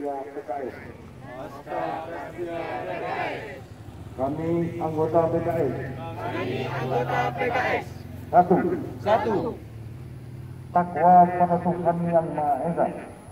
setia PKS. Kami anggota PKS. Satu. Takwa pada Tuhan Yang Maha Esa.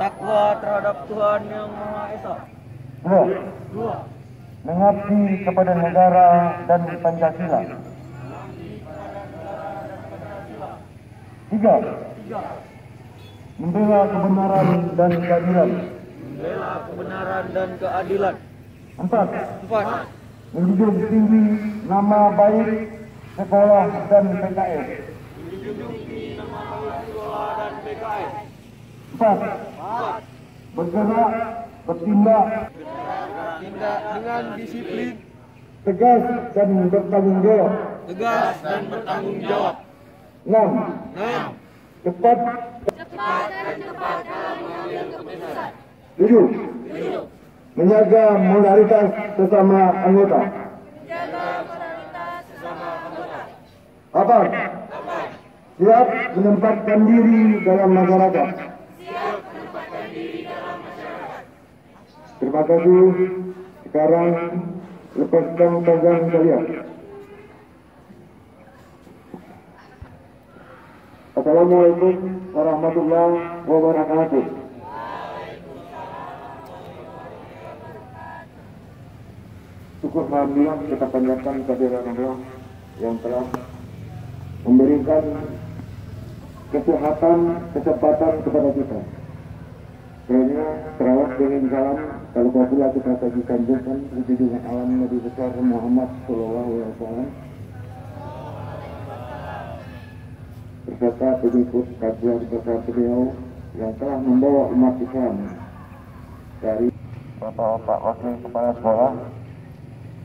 Takwa terhadap Tuhan Yang Maha Esa. Dua. Mengabdi kepada negara dan Pancasila. Tiga. Membela kebenaran dan keadilan. Empat. Menjunjung tinggi nama baik sekolah dan PKS. Empat. Bergerak, bertindak dengan disiplin, tegas dan bertanggung jawab. Enam. Cepat dalam mengambil keputusan. Tujuh. Menjaga moralitas sesama anggota. Apa? Siap menempatkan diri dalam masyarakat. Terima kasih. Sekarang lepaskan tangan kalian. Assalamualaikum warahmatullahi wabarakatuh. Syukur alhamdulillah kita panjatkan kehadirat Allah yang telah memberikan kesehatan, kesempatan kepada kita. Karena terawat dengan salam, kalau pula kita sajikan dengan alam Nabi besar Muhammad Sallallahu Alaihi Wasallam beserta pengikut kajian besar beliau yang telah membawa umat Islam dari Bapak-bapak wakil kepala sekolah,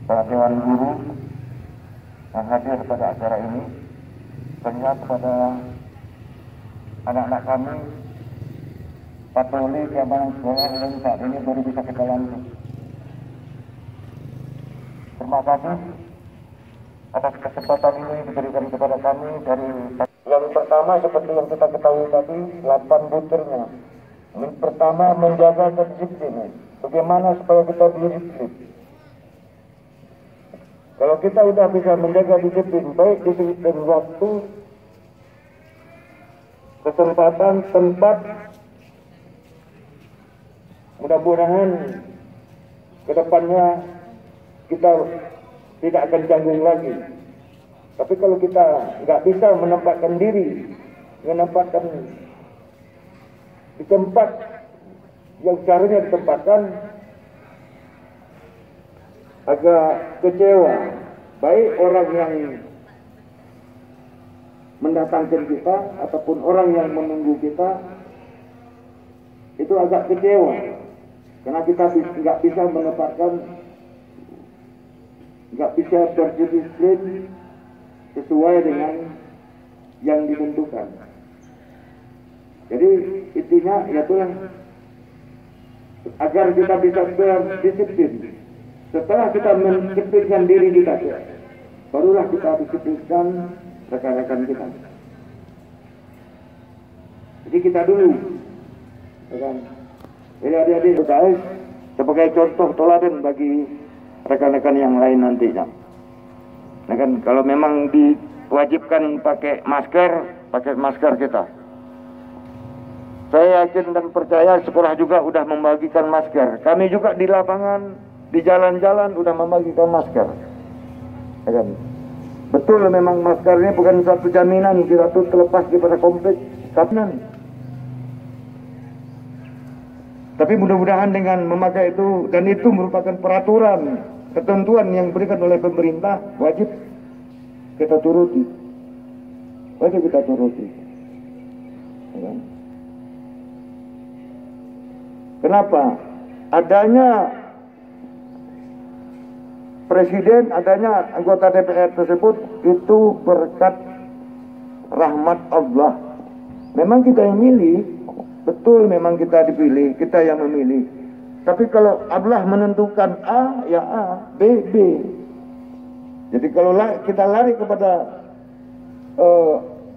para dewan guru yang hadir pada acara ini, serta kepada anak-anak kami patroli keamanan sekolah yang saat ini baru bisa kita lalui. Terima kasih atas kesempatan ini diberikan kepada kami dari yang pertama seperti yang kita ketahui tadi 8 butirnya. Yang pertama menjaga kedisiplinan. Bagaimana supaya kita disiplin? Kalau kita sudah bisa menjaga disiplin, baik disiplin waktu, kesempatan, tempat, mudah-mudahan ke depannya kita tidak akan canggung lagi. Tapi kalau kita nggak bisa menempatkan diri, menempatkan di tempat yang caranya ditempatkan, agak kecewa. Baik orang yang mendatangkan kita ataupun orang yang menunggu kita, itu agak kecewa. Karena kita nggak bisa menempatkan, nggak bisa berdisiplin sesuai dengan yang ditentukan. Jadi intinya yaitu agar kita bisa berdisiplin. Setelah kita mendisiplinkan diri kita, barulah kita disiplinkan rekan-rekan kita. Jadi kita dulu, jadi adik-adik PKS sebagai contoh teladan bagi rekan-rekan yang lain nantinya. Nah kan, kalau memang diwajibkan pakai masker kita. Saya yakin dan percaya sekolah juga sudah membagikan masker. Kami juga di lapangan, di jalan-jalan sudah membagikan masker. Ya kan? Betul, memang masker ini bukan satu jaminan kita tuh terlepas daripada konflik. Tapi mudah-mudahan dengan memakai itu, dan itu merupakan peraturan, ketentuan yang diberikan oleh pemerintah, wajib kita turuti. Wajib kita turuti. Ya. Kenapa? Adanya presiden, adanya anggota DPR tersebut itu berkat rahmat Allah. Memang kita yang milih, betul, memang kita dipilih, kita yang memilih. Tapi kalau Allah menentukan A, ya A, B, B. Jadi kalau kita lari kepada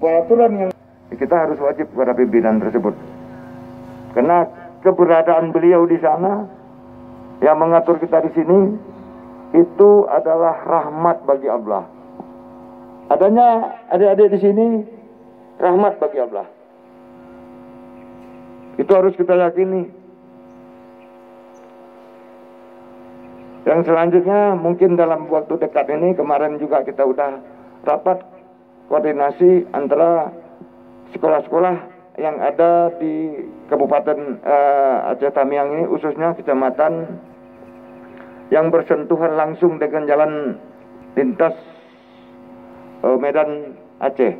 peraturan yang, kita harus wajib kepada pimpinan tersebut. Karena keberadaan beliau di sana yang mengatur kita di sini itu adalah rahmat bagi Allah. Adanya adik-adik di sini rahmat bagi Allah. Itu harus kita yakini. Yang selanjutnya mungkin dalam waktu dekat ini, kemarin juga kita udah rapat koordinasi antara sekolah-sekolah yang ada di Kabupaten Aceh Tamiang ini, khususnya kecamatan yang bersentuhan langsung dengan jalan lintas Medan Aceh.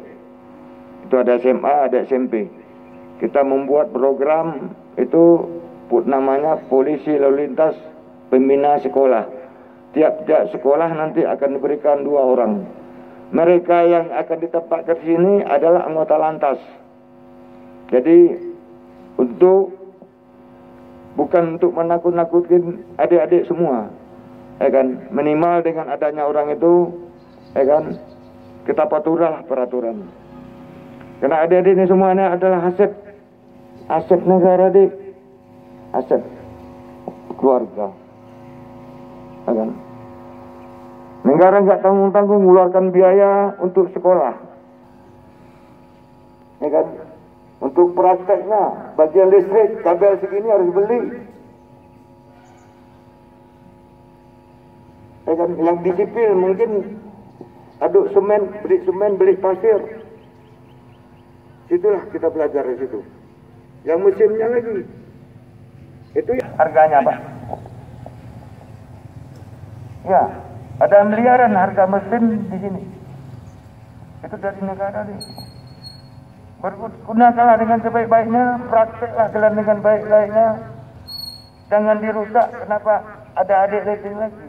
Itu ada SMA, ada SMP. Kita membuat program itu namanya Polisi Lalu Lintas Pembina Sekolah. Tiap-tiap sekolah nanti akan diberikan 2 orang. Mereka yang akan ditempatkan di sini adalah anggota lantas. Jadi bukan untuk menakut-nakutin adik-adik semua, ya kan? Minimal dengan adanya orang itu, ya kan? Kita patuhilah peraturan. Karena adik-adik ini semuanya adalah aset negara, aset keluarga. Kan? Negara nggak tanggung-tanggung mengeluarkan biaya untuk sekolah, ya kan? Untuk prakteknya, bagian listrik, kabel segini harus beli, ya kan? Yang di sipil mungkin aduk semen, beli pasir. Situlah kita belajar di situ. Yang mesinnya lagi, itu harganya Pak. Ya, ada miliaran harga mesin di sini. Itu dari negara nih. Gunakanlah dengan sebaik-baiknya, prakteklah jalan dengan baik-baiknya. Jangan dirusak. Kenapa ada adik rating lagi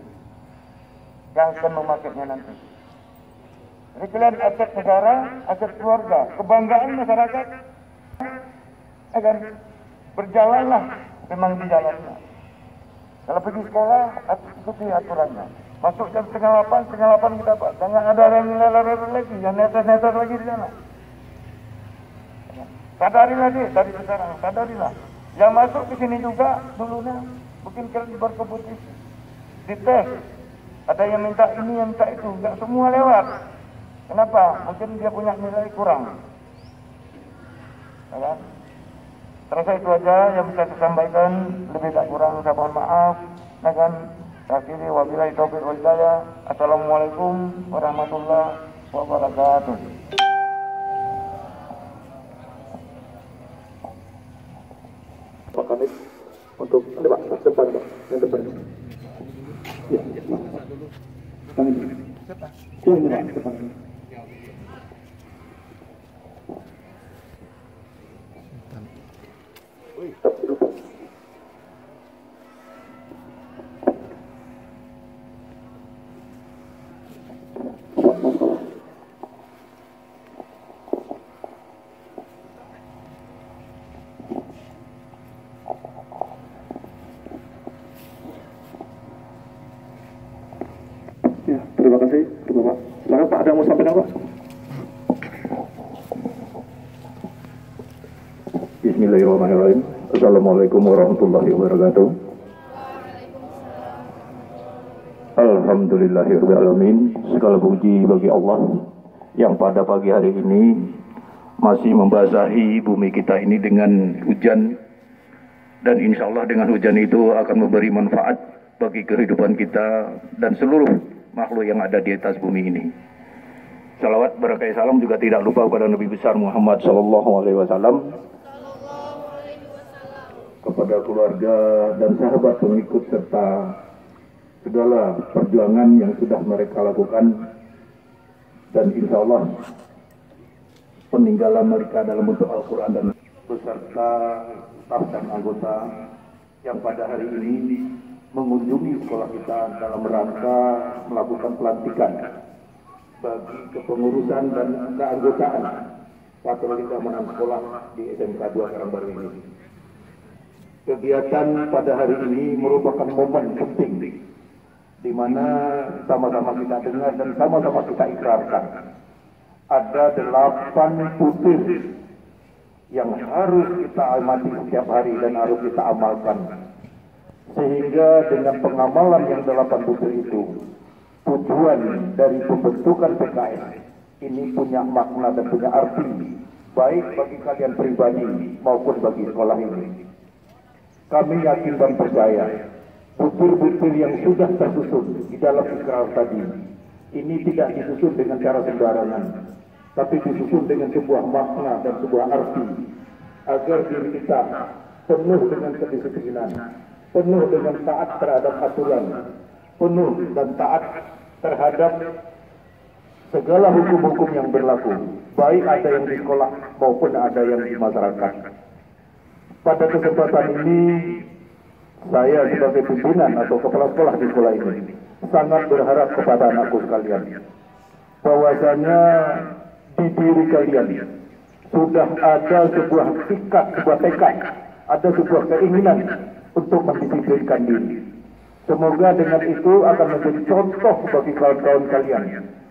yang akan memakainya nanti. Jadi kalian aset negara, aset keluarga, kebanggaan masyarakat. Akan berjalanlah memang di jalannya. Kalau pergi sekolah, ikuti aturannya. Masuk jam 7:30 kita Pak. Jangan ada yang lari lagi, yang netes-netes lagi di sana. Sadarilah dari sekarang, sadarilah. Yang masuk ke sini juga dulunya mungkin kalian berkompetisi, dites. Ada yang minta ini, yang minta itu, nggak semua lewat. Kenapa? Mungkin dia punya nilai kurang. Ya kan? Terasa itu aja yang bisa saya sampaikan, lebih tak kurang saya mohon maaf. Ya kan? Akhiri wabillahi taufiq wal hidayah. Assalamualaikum warahmatullahi wabarakatuh. Pak Kamis untuk ada Pak depan Pak, yang depan. Ya. Kami dulu. Silakan Pak depan. Ya, terima kasih Bapak. Silakan Pak, ada yang mau sampaikan Pak? Bismillahirrahmanirrahim. Assalamualaikum warahmatullahi wabarakatuh. Alhamdulillahirrahmanirrahim. Segala puji bagi Allah yang pada pagi hari ini masih membasahi bumi kita ini dengan hujan, dan insya Allah dengan hujan itu akan memberi manfaat bagi kehidupan kita dan seluruh makhluk yang ada di atas bumi ini. Salawat berkah salam juga tidak lupa kepada Nabi besar Muhammad SAW, kepada keluarga dan sahabat pengikut serta segala perjuangan yang sudah mereka lakukan, dan insya Allah peninggalan mereka dalam bentuk Al-Quran dan beserta staf dan anggota yang pada hari ini mengunjungi sekolah kita dalam rangka melakukan pelantikan bagi kepengurusan dan keanggotaan patroli keamanan sekolah di SMK 2 Karangbaru ini. Kegiatan pada hari ini merupakan momen penting di mana sama-sama kita dengar dan sama-sama kita ikrarkan. Ada 8 putir yang harus kita amati setiap hari dan harus kita amalkan. Sehingga dengan pengamalan yang 8 butir itu, tujuan dari pembentukan PKS ini punya makna dan punya arti, baik bagi kalian pribadi maupun bagi sekolah ini. Kami yakin dan percaya, butir-butir yang sudah tersusun di dalam ikrar tadi, ini tidak disusun dengan cara sembarangan, tapi disusun dengan sebuah makna dan sebuah arti, agar diri kita penuh dengan kedisiplinan, penuh dengan taat terhadap aturan, penuh dan taat terhadap segala hukum-hukum yang berlaku, baik ada yang di sekolah maupun ada yang di masyarakat. Pada kesempatan ini, saya sebagai pimpinan atau kepala sekolah di sekolah ini sangat berharap kepada anakku sekalian, bahwasanya di diri kalian sudah ada sebuah sikap, sebuah tekad, ada sebuah keinginan untuk mendisiplinkan diri. Semoga dengan itu akan menjadi contoh bagi kawan-kawan kalian,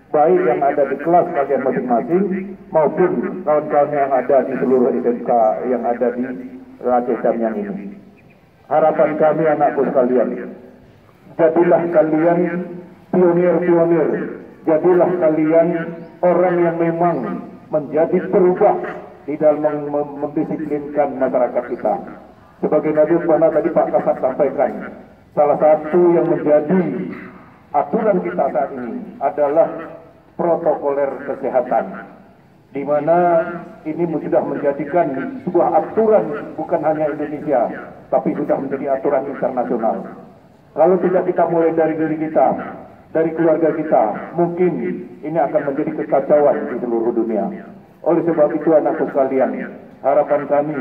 baik yang ada di kelas kalian masing-masing maupun kawan-kawan yang ada di seluruh SMK yang ada di Aceh Tamiang ini. Harapan kami anakku sekalian, jadilah kalian pionir-pionir, jadilah kalian orang yang memang menjadi perubah di dalam mendisiplinkan masyarakat kita. Sebagai Nabi tadi Pak Kasat sampaikan, salah satu yang menjadi aturan kita saat ini adalah protokoler kesehatan, di mana ini sudah menjadikan sebuah aturan bukan hanya Indonesia, tapi sudah menjadi aturan internasional. Kalau tidak kita mulai dari diri kita, dari keluarga kita, mungkin ini akan menjadi kekacauan di seluruh dunia. Oleh sebab itu anakku sekalian, harapan kami,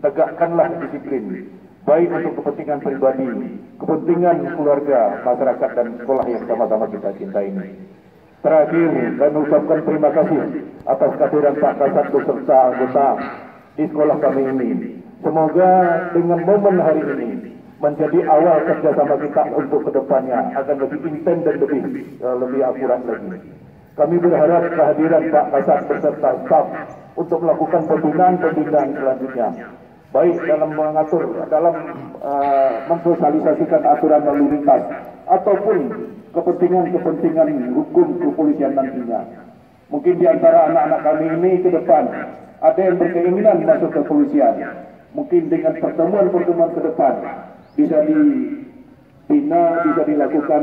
tegakkanlah disiplin, baik untuk kepentingan pribadi, kepentingan keluarga, masyarakat, dan sekolah yang sama-sama kita cintai ini. Terakhir, kami ucapkan terima kasih atas kehadiran Pak Kasat beserta anggota di sekolah kami ini. Semoga dengan momen hari ini menjadi awal kerjasama kita untuk kedepannya akan lebih intens dan lebih akurat lagi. Kami berharap kehadiran Pak Kasat beserta staf untuk melakukan pembinaan selanjutnya, baik dalam mengatur, dalam mensosialisasikan aturan lalu lintas ataupun kepentingan hukum kepolisian nantinya. Mungkin di antara anak-anak kami ini ke depan ada yang berkeinginan masuk ke kepolisian. Mungkin dengan pertemuan-pertemuan ke depan bisa dibina, bisa dilakukan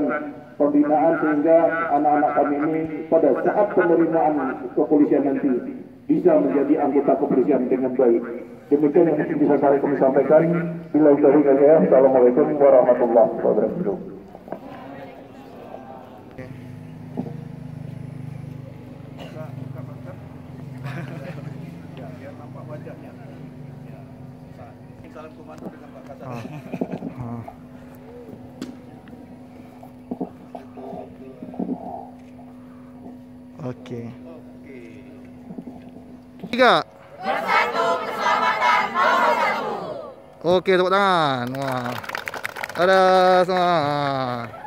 pembinaan sehingga anak-anak kami ini pada saat penerimaan kepolisian nanti bisa menjadi anggota kepolisian dengan baik. Demikian yang mungkin bisa saya sampaikan. Bila Assalamualaikum warahmatullahi wabarakatuh. Salam komando dengan Pak Kasat. Oke. Tiga. Bersatu keselamatan nomor 1. Oke, tepuk tangan. Wah. Ada semua.